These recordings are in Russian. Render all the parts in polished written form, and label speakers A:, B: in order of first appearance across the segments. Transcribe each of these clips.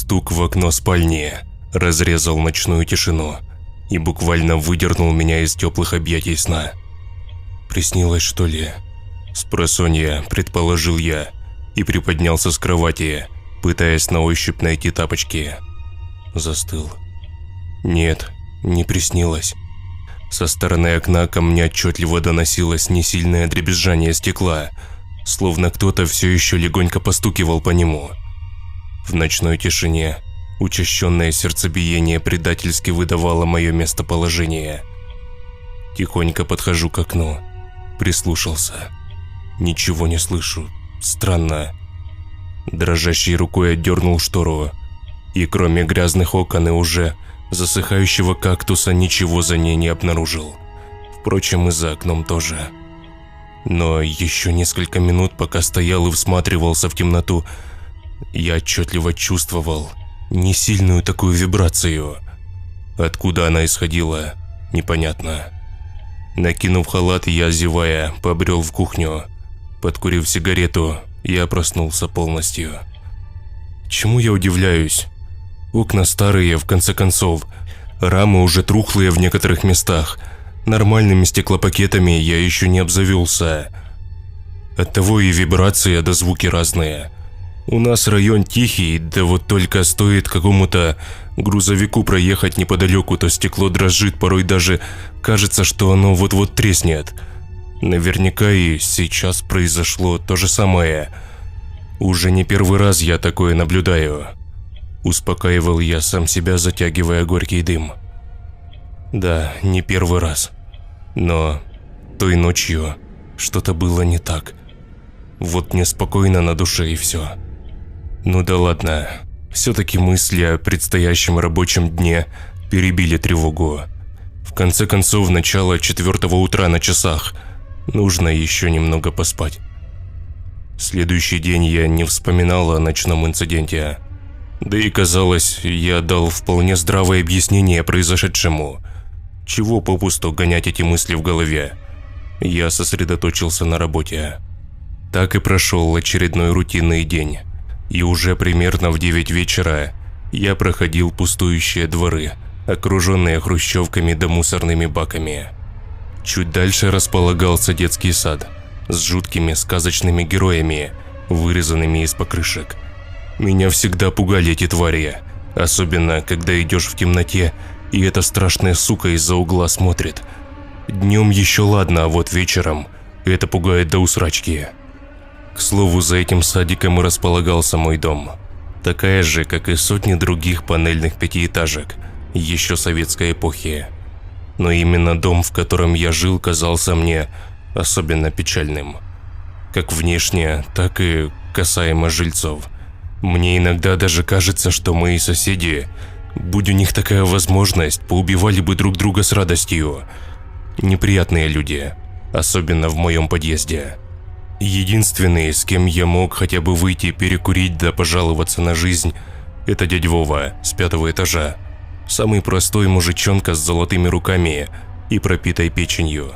A: Стук в окно спальни разрезал ночную тишину и буквально выдернул меня из теплых объятий сна. «Приснилось, что ли?» Спросонья, предположил я, и приподнялся с кровати, пытаясь на ощупь найти тапочки. Застыл. Нет, не приснилось. Со стороны окна ко мне отчетливо доносилось несильное дребезжание стекла, словно кто-то все еще легонько постукивал по нему. В ночной тишине учащенное сердцебиение предательски выдавало мое местоположение. Тихонько подхожу к окну, прислушался. Ничего не слышу. Странно. Дрожащей рукой отдернул штору, и кроме грязных окон и уже засыхающего кактуса ничего за ней не обнаружил. Впрочем, и за окном тоже. Но еще несколько минут, пока стоял и всматривался в темноту, я отчетливо чувствовал несильную такую вибрацию. Откуда она исходила, непонятно. Накинув халат, я, зевая, побрел в кухню. Подкурив сигарету, я проснулся полностью. Чему я удивляюсь? Окна старые, в конце концов. Рамы уже трухлые в некоторых местах. Нормальными стеклопакетами я еще не обзавелся. Оттого и вибрации, да звуки разные. У нас район тихий, да вот только стоит какому-то грузовику проехать неподалеку, то стекло дрожит, порой даже кажется, что оно вот-вот треснет. Наверняка и сейчас произошло то же самое. Уже не первый раз я такое наблюдаю. Успокаивал я сам себя, затягивая горький дым. Да, не первый раз. Но той ночью что-то было не так. Вот неспокойно на душе и все. Ну да ладно. Все-таки мысли о предстоящем рабочем дне перебили тревогу. В конце концов, начало 4 утра на часах. Нужно еще немного поспать. Следующий день я не вспоминал о ночном инциденте. Да и казалось, я дал вполне здравое объяснение произошедшему. Чего попусту гонять эти мысли в голове? Я сосредоточился на работе. Так и прошел очередной рутинный день. И уже примерно в 9 вечера я проходил пустующие дворы, окруженные хрущевками да мусорными баками. Чуть дальше располагался детский сад с жуткими сказочными героями, вырезанными из покрышек. Меня всегда пугали эти твари, особенно когда идешь в темноте, и эта страшная сука из-за угла смотрит. Днем еще ладно, а вот вечером это пугает до усрачки. К слову, за этим садиком и располагался мой дом. Такая же, как и сотни других панельных пятиэтажек, еще советской эпохи. Но именно дом, в котором я жил, казался мне особенно печальным. Как внешне, так и касаемо жильцов. Мне иногда даже кажется, что мои соседи, будь у них такая возможность, поубивали бы друг друга с радостью. Неприятные люди, особенно в моем подъезде. Единственный, с кем я мог хотя бы выйти перекурить да пожаловаться на жизнь, это дядя Вова с 5-го этажа. Самый простой мужичонка с золотыми руками и пропитой печенью.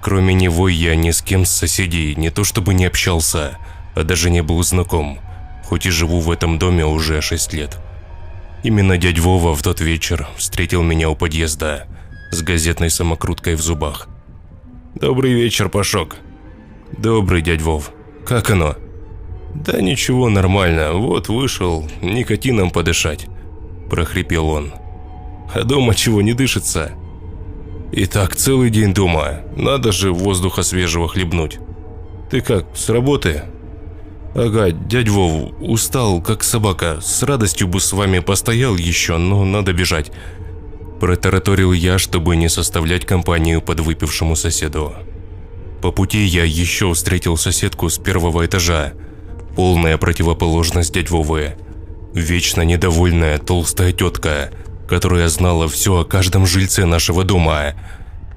A: Кроме него я ни с кем с соседей не то чтобы не общался, а даже не был знаком, хоть и живу в этом доме уже 6 лет. Именно дядя Вова в тот вечер встретил меня у подъезда с газетной самокруткой в зубах. «Добрый вечер, Пашок». «Добрый, дядь Вов. Как оно?» «Да ничего, нормально. Вот вышел никотином подышать», – прохрипел он. «А дома чего не дышится?» «И так целый день дома. Надо же воздуха свежего хлебнуть. Ты как, с работы?» «Ага, дядь Вов, устал, как собака. С радостью бы с вами постоял еще, но надо бежать», – протараторил я, чтобы не составлять компанию подвыпившему соседу. По пути я еще встретил соседку с 1-го этажа, полная противоположность дядь Вовы. Вечно недовольная толстая тетка, которая знала все о каждом жильце нашего дома.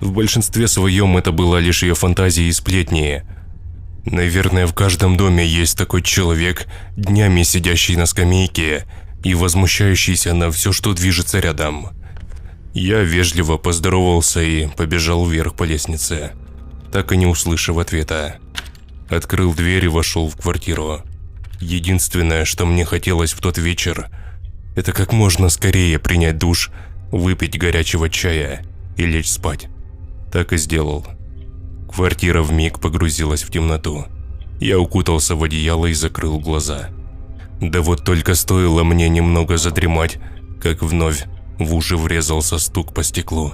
A: В большинстве своем это была лишь ее фантазии и сплетни. Наверное, в каждом доме есть такой человек, днями сидящий на скамейке и возмущающийся на все, что движется рядом. Я вежливо поздоровался и побежал вверх по лестнице, так и не услышав ответа. Открыл дверь и вошел в квартиру. Единственное, что мне хотелось в тот вечер, Это как можно скорее принять душ, выпить горячего чая и лечь спать. Так и сделал. Квартира вмиг погрузилась в темноту. Я укутался в одеяло и закрыл глаза. Да вот только стоило мне немного задремать, как вновь в уши врезался стук по стеклу.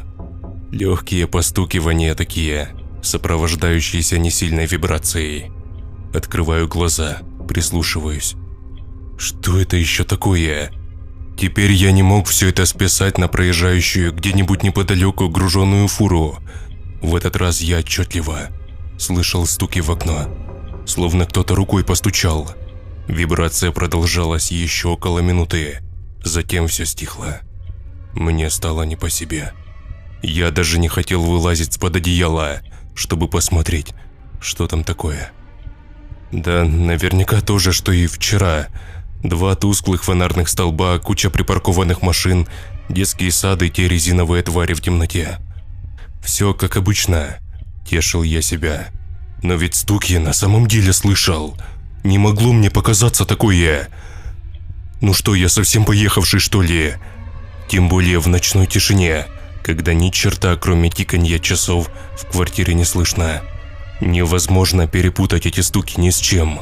A: Легкие постукивания такие, сопровождающиеся несильной вибрацией. Открываю глаза, прислушиваюсь. Что это еще такое? Теперь я не мог все это списать на проезжающую где-нибудь неподалеку груженную фуру. В этот раз я отчетливо слышал стуки в окно, словно кто-то рукой постучал. Вибрация продолжалась еще около минуты, затем все стихло. Мне стало не по себе. Я даже не хотел вылазить с-под одеяла, чтобы посмотреть, что там такое. Да, наверняка то же, что и вчера. 2 тусклых фонарных столба, куча припаркованных машин, детские сады и те резиновые твари в темноте. Все как обычно, тешил я себя. Но ведь стук я на самом деле слышал. Не могло мне показаться такое. Ну что, я совсем поехавший, что ли? Тем более в ночной тишине, когда ни черта, кроме тиканья часов, в квартире не слышно. Невозможно перепутать эти стуки ни с чем.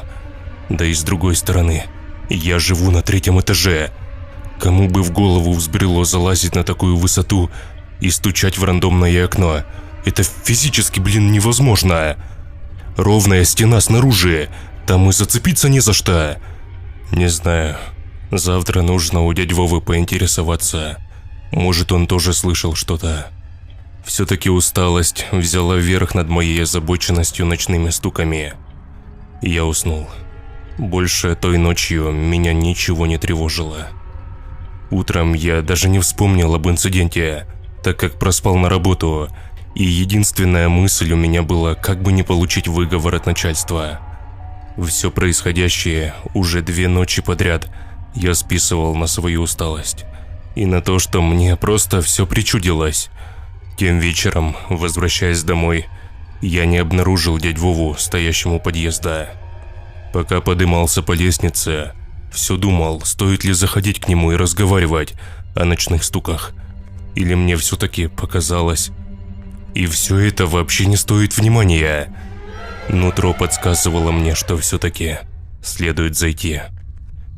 A: Да и с другой стороны, я живу на 3-м этаже. Кому бы в голову взбрело залазить на такую высоту и стучать в рандомное окно? Это физически, невозможно. Ровная стена снаружи, там и зацепиться не за что. Не знаю, завтра нужно у дяди Вовы поинтересоваться. Может, он тоже слышал что-то. Все-таки усталость взяла верх над моей озабоченностью ночными стуками. Я уснул. Больше той ночью меня ничего не тревожило. Утром я даже не вспомнил об инциденте, так как проспал на работу, и единственная мысль у меня была, как бы не получить выговор от начальства. Все происходящее уже 2 ночи подряд я списывал на свою усталость и на то, что мне просто все причудилось. Тем вечером, возвращаясь домой, я не обнаружил дядю Вову, стоящему у подъезда. Пока подымался по лестнице, все думал, стоит ли заходить к нему и разговаривать о ночных стуках, или мне все-таки показалось. И все это вообще не стоит внимания. Нутро подсказывало мне, что все-таки следует зайти.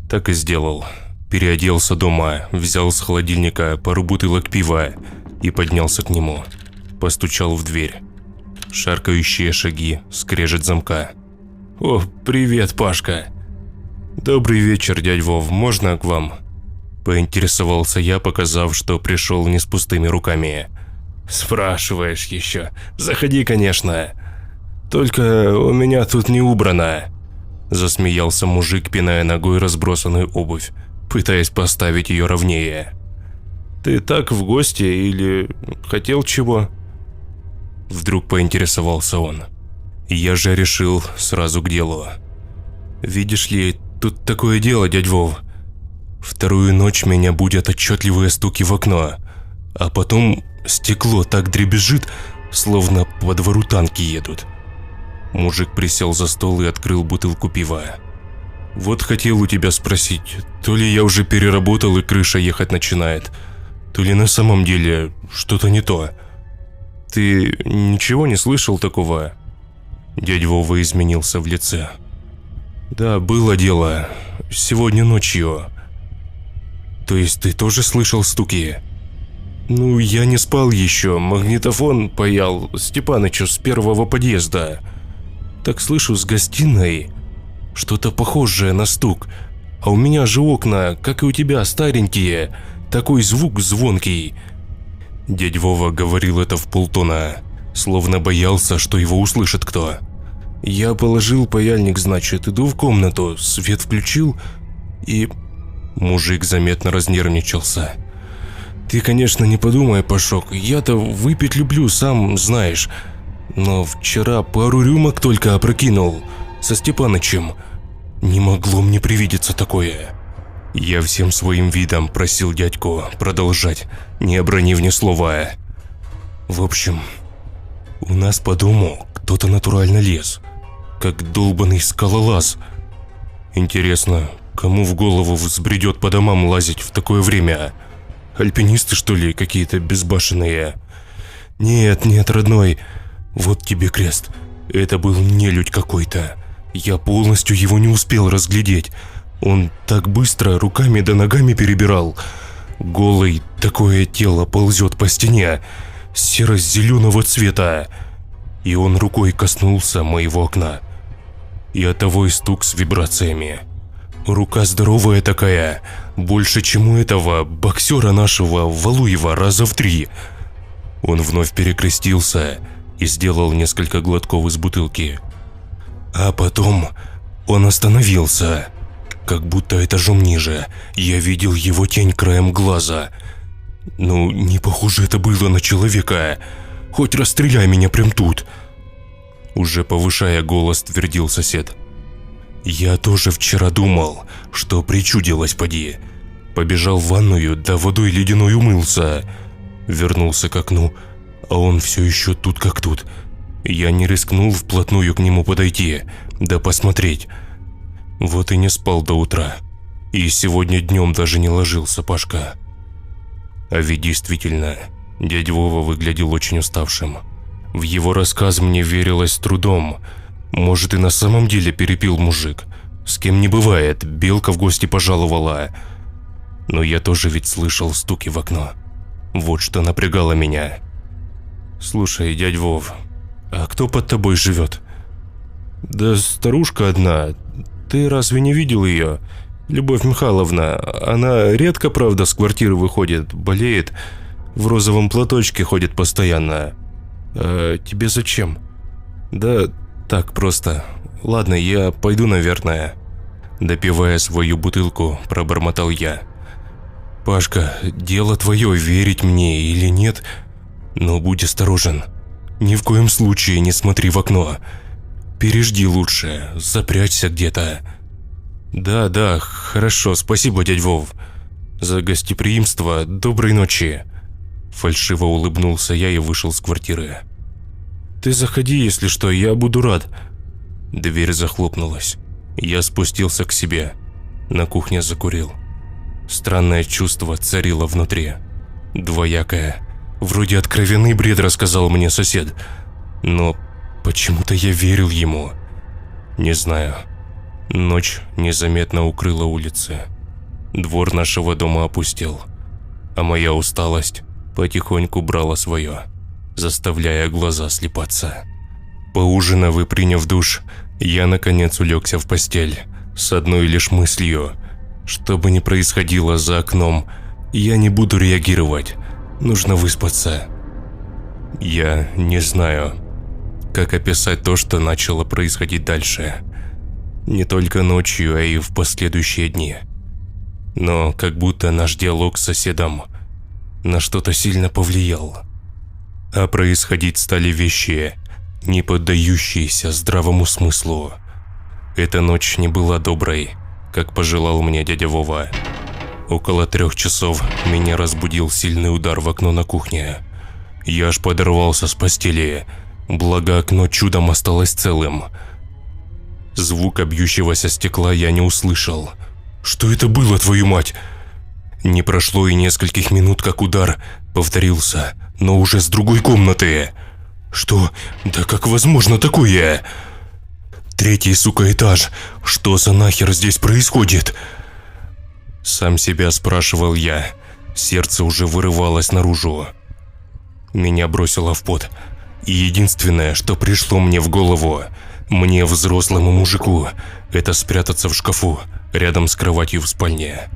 A: Так и сделал. Переоделся дома, взял с холодильника пару бутылок пива и поднялся к нему. Постучал в дверь. Шаркающие шаги, скрежет замка. «О, привет, Пашка!» «Добрый вечер, дядь Вов, можно к вам?» Поинтересовался я, показав, что пришел не с пустыми руками. «Спрашиваешь еще? Заходи, конечно. Только у меня тут не убрано!» Засмеялся мужик, пиная ногой разбросанную обувь, пытаясь поставить ее ровнее. «Ты так в гости или хотел чего?» Вдруг поинтересовался он. Я же решил сразу к делу. «Видишь ли, тут такое дело, дядь Вов. 2-ю ночь меня будят отчетливые стуки в окно, а потом стекло так дребезжит, словно по двору танки едут». Мужик присел за стол и открыл бутылку пива. «Вот хотел у тебя спросить, то ли я уже переработал и крыша ехать начинает, то ли на самом деле что-то не то. Ты ничего не слышал такого?» Дядя Вова изменился в лице. «Да, было дело. Сегодня ночью». «То есть ты тоже слышал стуки?» «Ну, я не спал еще, магнитофон паял Степанычу с 1-го подъезда. Так слышу с гостиной что-то похожее на стук, а у меня же окна, как и у тебя, старенькие, такой звук звонкий». Дядя Вова говорил это вполтона, словно боялся, что его услышит кто. «Я положил паяльник, значит, иду в комнату, свет включил и...» Мужик заметно разнервничался. «Ты, конечно, не подумай, Пашок, я-то выпить люблю, сам знаешь. Но вчера пару рюмок только опрокинул со Степанычем. Не могло мне привидеться такое». Я всем своим видом просил дядьку продолжать, не обронив ни слова. «В общем, у нас по дому кто-то натурально лез, как долбаный скалолаз. Интересно, Кому в голову взбредет по домам лазить в такое время? Альпинисты, что ли, какие-то безбашенные? Нет, нет, родной, вот тебе крест. Это был нелюдь какой-то. Я полностью его не успел разглядеть. Он так быстро руками да ногами перебирал. Голый такое тело ползет по стене, серо-зеленого цвета. И он рукой коснулся моего окна. И оттого и стук с вибрациями. Рука здоровая такая, больше, чем у этого боксера нашего Валуева раза в 3. Он вновь перекрестился и сделал несколько глотков из бутылки. А потом он остановился, как будто этажом ниже. Я видел его тень краем глаза. Ну, не похоже это было на человека. Хоть расстреляй меня прям тут. Уже повышая голос, твердил сосед. Я тоже вчера думал, что причудилось поди. Побежал в ванную, да водой ледяной умылся. Вернулся к окну, а он все еще тут как тут. Я не рискнул вплотную к нему подойти, да посмотреть. Вот и не спал до утра. И сегодня днем даже не ложился, Пашка. А ведь действительно, дядя Вова выглядел очень уставшим. В его рассказ мне верилось с трудом. Может, и на самом деле перепил мужик. С кем не бывает, белка в гости пожаловала. Но я тоже ведь слышал стуки в окно. Вот что напрягало меня. Слушай, дядь Вов, а кто под тобой живет? Да старушка одна. Ты разве не видел ее? Любовь Михайловна. Она редко, правда, с квартиры выходит, болеет. В розовом платочке ходит постоянно. А тебе зачем? Да так просто. Ладно, я пойду, наверное. Допивая свою бутылку, пробормотал я. Пашка, дело твое, верить мне или нет, но будь осторожен. Ни в коем случае не смотри в окно. Пережди лучше, запрячься где-то. Да, хорошо, спасибо, дядь Вов. За гостеприимство, доброй ночи. Фальшиво улыбнулся я и вышел с квартиры. Ты заходи, если что, я буду рад. Дверь захлопнулась. Я спустился к себе. На кухне закурил. Странное чувство царило внутри. Двоякое. Вроде откровенный бред рассказал мне сосед. Но почему-то я верил ему. Не знаю. Ночь незаметно укрыла улицы. Двор нашего дома опустел. А моя усталость потихоньку брала свое, заставляя глаза слепаться. Поужинав и приняв душ, я наконец улегся в постель с одной лишь мыслью. Что бы ни происходило за окном, я не буду реагировать. Нужно выспаться. Я не знаю, как описать то, что начало происходить дальше. Не только ночью, а и в последующие дни. Но как будто наш диалог с соседом на что-то сильно повлиял. А происходить стали вещи, не поддающиеся здравому смыслу. Эта ночь не была доброй, как пожелал мне дядя Вова. Около 3 часов меня разбудил сильный удар в окно на кухне. Я аж подорвался с постели, благо окно чудом осталось целым. Звука бьющегося стекла я не услышал. Что это было, твою мать? Не прошло и нескольких минут, как удар повторился, но уже с другой комнаты. Что? Да как возможно такое? 3-й, сука, этаж. Что за нахер здесь происходит? Сам себя спрашивал я. Сердце уже вырывалось наружу. Меня бросило в пот. И единственное, что пришло мне в голову, мне, взрослому мужику, это спрятаться в шкафу рядом с кроватью в спальне.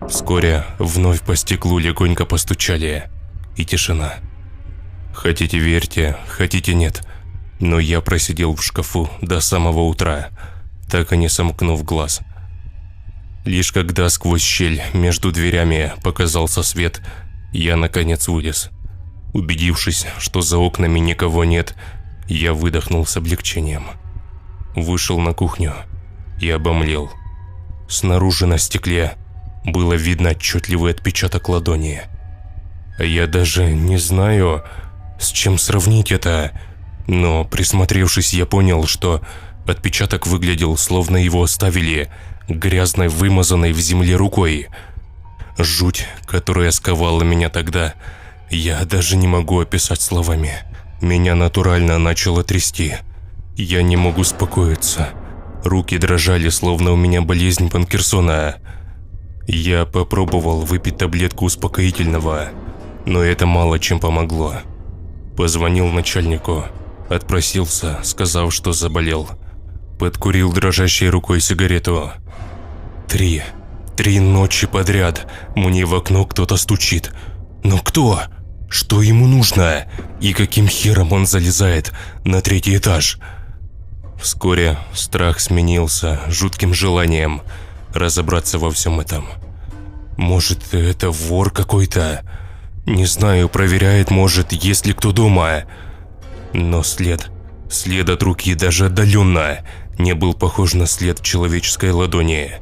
A: Вскоре вновь по стеклу легонько постучали, и тишина. Хотите верьте, хотите нет, но я просидел в шкафу до самого утра, так и не сомкнув глаз. Лишь когда сквозь щель между дверями показался свет, я наконец вылез. Убедившись, что за окнами никого нет, я выдохнул с облегчением. Вышел на кухню и обомлел. Снаружи на стекле было видно отчетливый отпечаток ладони. Я даже не знаю, с чем сравнить это, но присмотревшись, я понял, что отпечаток выглядел, словно его оставили грязной, вымазанной в земле рукой. Жуть, которая сковала меня тогда, я даже не могу описать словами. Меня натурально начало трясти. Я не могу успокоиться. Руки дрожали, словно у меня болезнь Паркинсона. Я попробовал выпить таблетку успокоительного, но это мало чем помогло. Позвонил начальнику, отпросился, сказав, что заболел. Подкурил дрожащей рукой сигарету. Три ночи подряд мне в окно кто-то стучит. Но кто? Что ему нужно? И каким хером он залезает на 3-й этаж? Вскоре страх сменился жутким желанием разобраться во всем этом. Может, это вор какой-то? Не знаю, проверяет, может, есть ли кто дома. Но след от руки даже отдаленно не был похож на след человеческой ладони.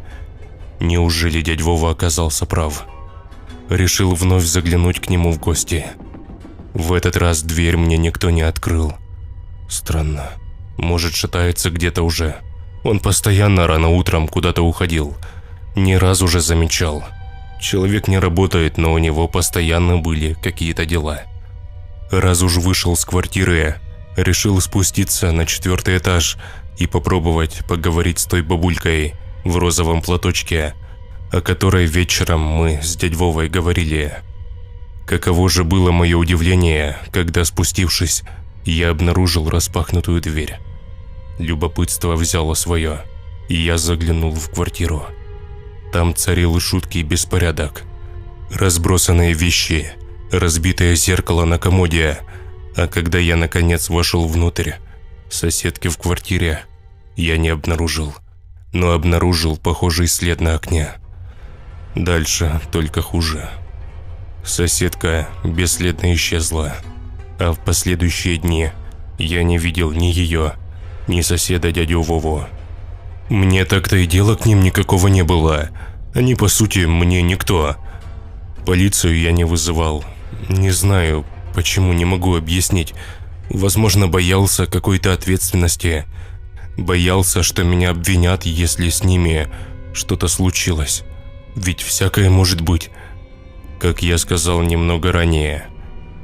A: Неужели дядь Вова оказался прав? Решил вновь заглянуть к нему в гости. В этот раз дверь мне никто не открыл. Странно. Может, шатается где-то уже. Он постоянно рано утром куда-то уходил. Не раз уже замечал. Человек не работает, но у него постоянно были какие-то дела. Раз уж вышел с квартиры, решил спуститься на 4-й этаж и попробовать поговорить с той бабулькой в розовом платочке, о которой вечером мы с дядь Вовой говорили. Каково же было мое удивление, когда, спустившись, я обнаружил распахнутую дверь. Любопытство взяло свое, и я заглянул в квартиру. Там царил жуткий беспорядок. Разбросанные вещи, разбитое зеркало на комоде, а когда я наконец вошел внутрь, соседки в квартире я не обнаружил, но обнаружил похожий след на окне. Дальше только хуже. Соседка бесследно исчезла, а в последующие дни я не видел ни ее, ни соседа дядю Вову. Мне так-то и дела к ним никакого не было. Они, по сути, мне никто. Полицию я не вызывал. Не знаю, почему, не могу объяснить. Возможно, боялся какой-то ответственности. Боялся, что меня обвинят, если с ними что-то случилось. Ведь всякое может быть. Как я сказал немного ранее,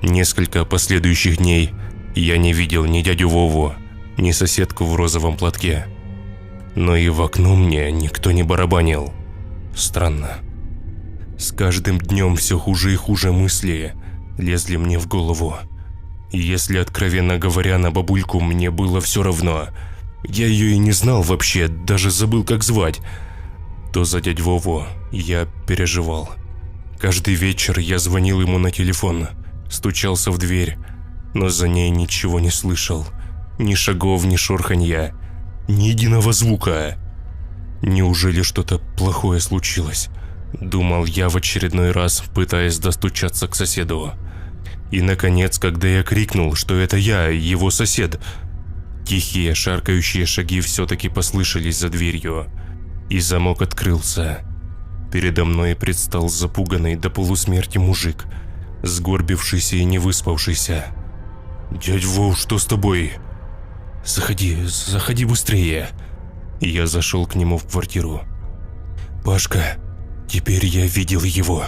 A: несколько последующих дней я не видел ни дядю Вову, ни соседку в розовом платке. Но и в окно мне никто не барабанил. Странно. С каждым днем все хуже и хуже мысли лезли мне в голову. И если, откровенно говоря, на бабульку мне было все равно, я ее и не знал вообще, даже забыл, как звать, то за дядь Вову я переживал. Каждый вечер я звонил ему на телефон, стучался в дверь, но за ней ничего не слышал. Ни шагов, ни шорханья, ни единого звука. Неужели что-то плохое случилось? Думал я в очередной раз, пытаясь достучаться к соседу. И наконец, когда я крикнул, что это я, его сосед, тихие шаркающие шаги все-таки послышались за дверью, и замок открылся. Передо мной предстал запуганный до полусмерти мужик, сгорбившийся и не выспавшийся. «Дядь Вов, что с тобой?» Заходи быстрее». Я зашел к нему в квартиру. «Пашка, теперь я видел его.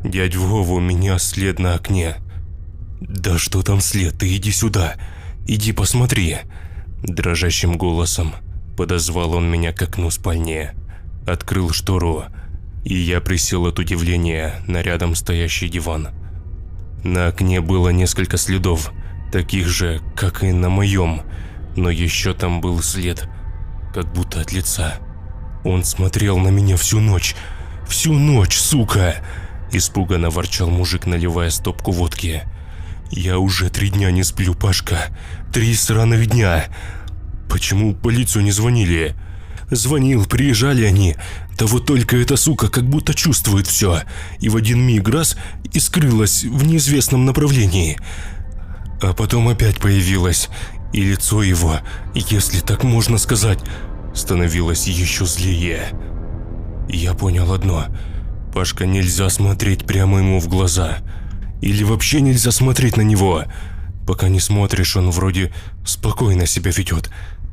A: Дядь Вова, у меня след на окне». «Да что там след, ты иди сюда, иди посмотри». Дрожащим голосом подозвал он меня к окну спальни, открыл штору, и я присел от удивления на рядом стоящий диван. На окне было несколько следов, таких же, как и на моем, но еще там был след, как будто от лица. Он смотрел на меня всю ночь, сука! Испуганно ворчал мужик, наливая стопку водки. «Я уже 3 дня не сплю, Пашка, 3 сраных дня. Почему в полицию не звонили?» «Звонил, приезжали они. Да вот только эта сука как будто чувствует все, и в один миг раз и скрылась в неизвестном направлении. А потом опять появилась, и лицо его, если так можно сказать, становилось еще злее. Я понял одно: Пашка, нельзя смотреть прямо ему в глаза. Или вообще нельзя смотреть на него. Пока не смотришь, он вроде спокойно себя ведет.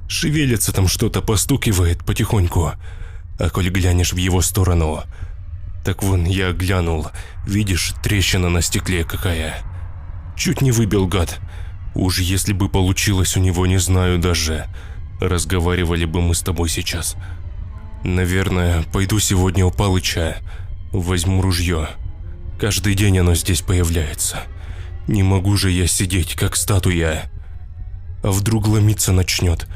A: Шевелится там что-то, постукивает потихоньку. А коль глянешь в его сторону... Так вон, я глянул. Видишь, трещина на стекле какая? Чуть не выбил, гад. Уж если бы получилось у него, не знаю даже. Разговаривали бы мы с тобой сейчас. Наверное, пойду сегодня у Палыча. Возьму ружье. Каждый день оно здесь появляется. Не могу же я сидеть, как статуя. А вдруг ломиться начнет?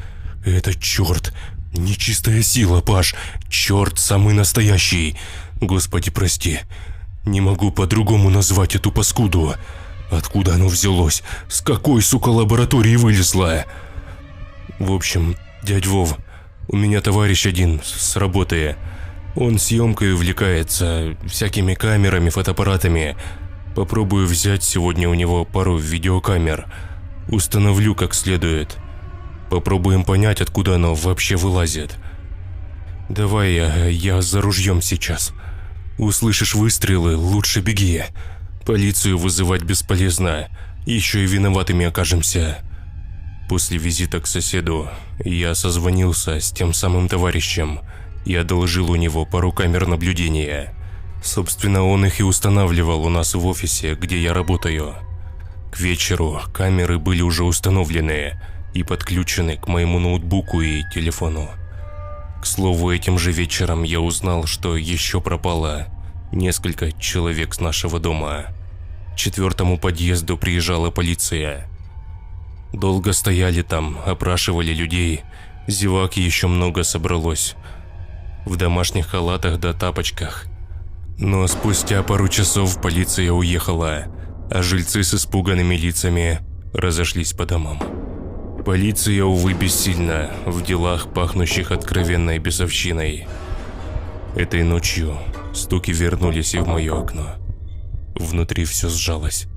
A: Это черт. Нечистая сила, Паш. Черт самый настоящий. Господи, прости. Не могу по-другому назвать эту паскуду. Откуда оно взялось? С какой, сука, лаборатории вылезло? В общем, дядь Вов, у меня товарищ один с работы. Он съемкой увлекается, всякими камерами, фотоаппаратами. Попробую взять сегодня у него пару видеокамер. Установлю как следует. Попробуем понять, откуда оно вообще вылазит. Давай я за ружьем сейчас. Услышишь выстрелы, лучше беги. Полицию вызывать бесполезно, еще и виноватыми окажемся. После визита к соседу я созвонился с тем самым товарищем и одолжил у него пару камер наблюдения. Собственно, он их и устанавливал у нас в офисе, где я работаю. К вечеру камеры были уже установлены и подключены к моему ноутбуку и телефону. К слову, этим же вечером я узнал, что еще пропало несколько человек с нашего дома. К 4-му подъезду приезжала полиция. Долго стояли там, опрашивали людей, зевак еще много собралось. В домашних халатах да тапочках. Но спустя пару часов полиция уехала, а жильцы с испуганными лицами разошлись по домам. Полиция, увы, бессильна в делах, пахнущих откровенной бесовщиной. Этой ночью стуки вернулись и в мое окно. Внутри все сжалось.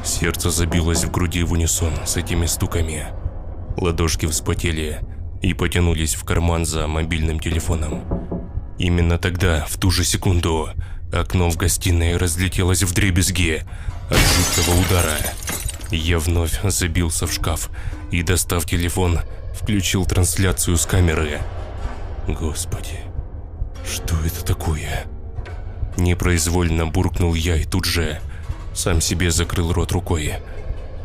A: Сердце забилось в груди в унисон с этими стуками. Ладошки вспотели и потянулись в карман за мобильным телефоном. Именно тогда, в ту же секунду, окно в гостиной разлетелось вдребезги от жуткого удара. Я вновь забился в шкаф и, достав телефон, включил трансляцию с камеры. Господи, что это такое? Непроизвольно буркнул я и тут же сам себе закрыл рот рукой.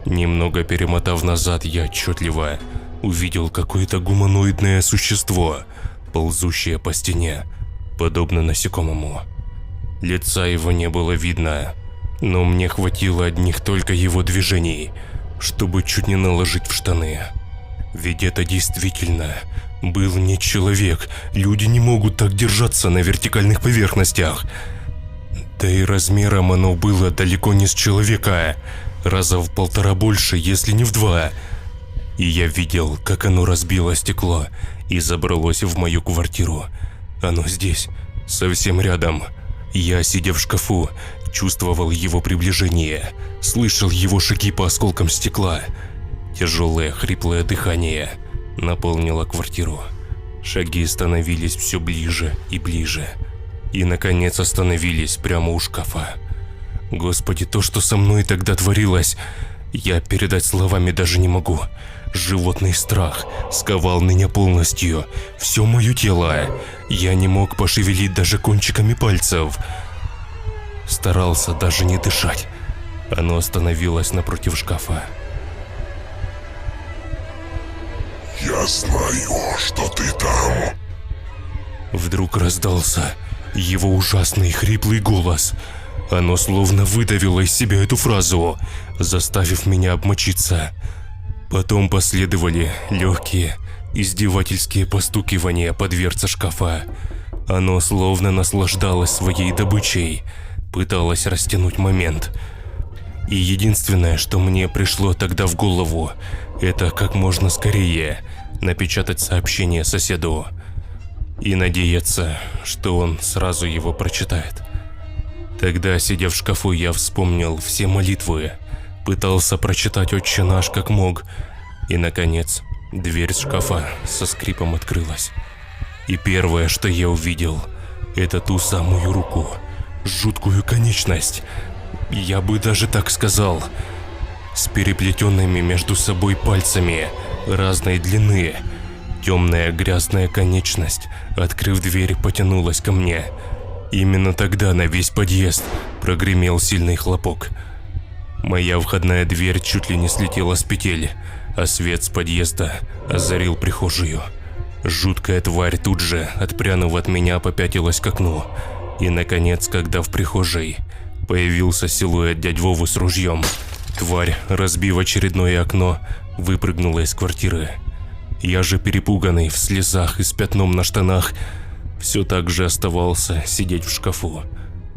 A: Немного перемотав назад, я отчетливо увидел какое-то гуманоидное существо, ползущее по стене, подобно насекомому. Лица его не было видно, но мне хватило одних только его движений, чтобы чуть не наложить в штаны. Ведь это действительно был не человек, люди не могут так держаться на вертикальных поверхностях. Да и размером оно было далеко не с человека, раза в 1,5 больше, если не в 2. И я видел, как оно разбило стекло и забралось в мою квартиру. Оно здесь, совсем рядом. Я, сидя в шкафу, чувствовал его приближение, слышал его шаги по осколкам стекла. Тяжелое хриплое дыхание наполнило квартиру. Шаги становились все ближе и ближе. И, наконец, остановились прямо у шкафа. Господи, то, что со мной тогда творилось, я передать словами даже не могу. Животный страх сковал меня полностью, все мое тело. Я не мог пошевелить даже кончиками пальцев. Старался даже не дышать. Оно остановилось напротив шкафа.
B: «Я знаю, что ты там!»
A: Вдруг раздался его ужасный хриплый голос. Оно словно выдавило из себя эту фразу, заставив меня обмочиться. Потом последовали легкие, издевательские постукивания по дверце шкафа. Оно словно наслаждалось своей добычей, пыталось растянуть момент. И единственное, что мне пришло тогда в голову, это как можно скорее напечатать сообщение соседу и надеяться, что он сразу его прочитает. Тогда, сидя в шкафу, я вспомнил все молитвы, пытался прочитать «Отче наш» как мог, и, наконец, дверь шкафа со скрипом открылась. И первое, что я увидел, это ту самую руку, жуткую конечность, я бы даже так сказал, с переплетенными между собой пальцами разной длины. Темная грязная конечность, открыв дверь, потянулась ко мне. Именно тогда на весь подъезд прогремел сильный хлопок. Моя входная дверь чуть ли не слетела с петель, а свет с подъезда озарил прихожую. Жуткая тварь тут же, отпрянув от меня, попятилась к окну. И, наконец, когда в прихожей появился силуэт дядь Вовы с ружьем, тварь, разбив очередное окно, выпрыгнула из квартиры. Я же, перепуганный, в слезах и с пятном на штанах, все так же оставался сидеть в шкафу,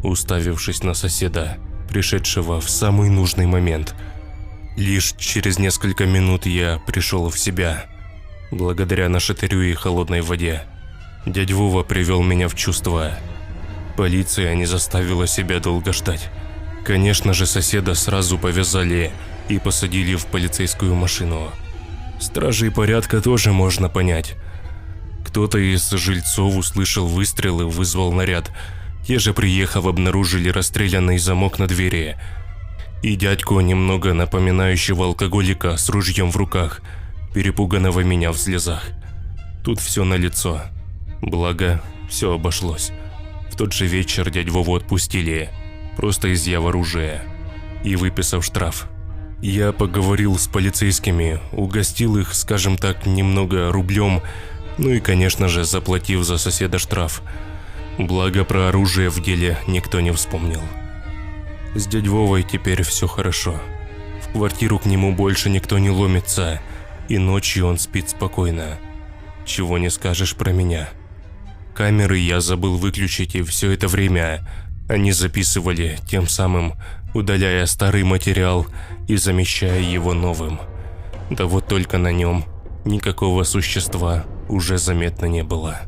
A: уставившись на соседа, пришедшего в самый нужный момент. Лишь через несколько минут я пришел в себя, благодаря нашатырю и холодной воде. Дядь Вова привел меня в чувство. Полиция не заставила себя долго ждать. Конечно же, соседа сразу повязали и посадили в полицейскую машину. Стражей порядка тоже можно понять. Кто-то из жильцов услышал выстрелы, вызвал наряд. Те же, приехав, обнаружили расстрелянный замок на двери и дядьку, немного напоминающего алкоголика, с ружьем в руках, перепуганного меня в слезах. Тут все налицо. Благо, все обошлось. В тот же вечер дядь Вову отпустили, просто изъяв оружие и выписав штраф. Я поговорил с полицейскими, угостил их, скажем так, немного рублем, ну и, конечно же, заплатив за соседа штраф. Благо, про оружие в деле никто не вспомнил. С дядь Вовой теперь все хорошо. В квартиру к нему больше никто не ломится, и ночью он спит спокойно. Чего не скажешь про меня. Камеры я забыл выключить, и все это время они записывали, тем самым удаляя старый материал и замещая его новым. Да вот только на нем никакого существа уже заметно не было.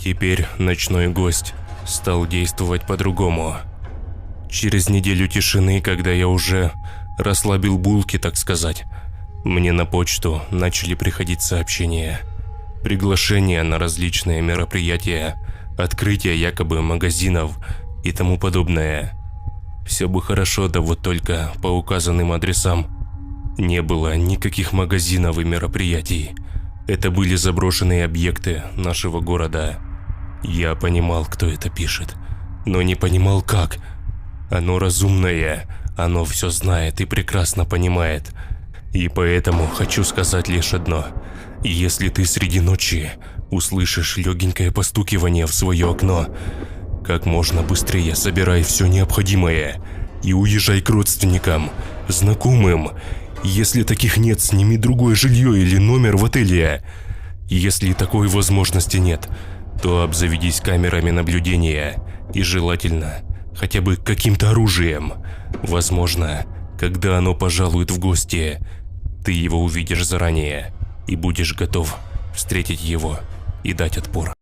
A: Теперь ночной гость стал действовать по-другому. Через неделю тишины, когда я уже расслабил булки, так сказать, мне на почту начали приходить сообщения. Приглашения на различные мероприятия, открытия якобы магазинов и тому подобное. Все бы хорошо, да вот только по указанным адресам не было никаких магазинов и мероприятий. Это были заброшенные объекты нашего города. Я понимал, кто это пишет, но не понимал как. Оно разумное, оно все знает и прекрасно понимает. И поэтому хочу сказать лишь одно. Если ты среди ночи услышишь легенькое постукивание в свое окно, как можно быстрее собирай все необходимое и уезжай к родственникам, знакомым. Если таких нет, сними другое жилье или номер в отеле. Если такой возможности нет, то обзаведись камерами наблюдения и желательно хотя бы каким-то оружием. Возможно, когда оно пожалует в гости, ты его увидишь заранее и будешь готов встретить его и дать отпор.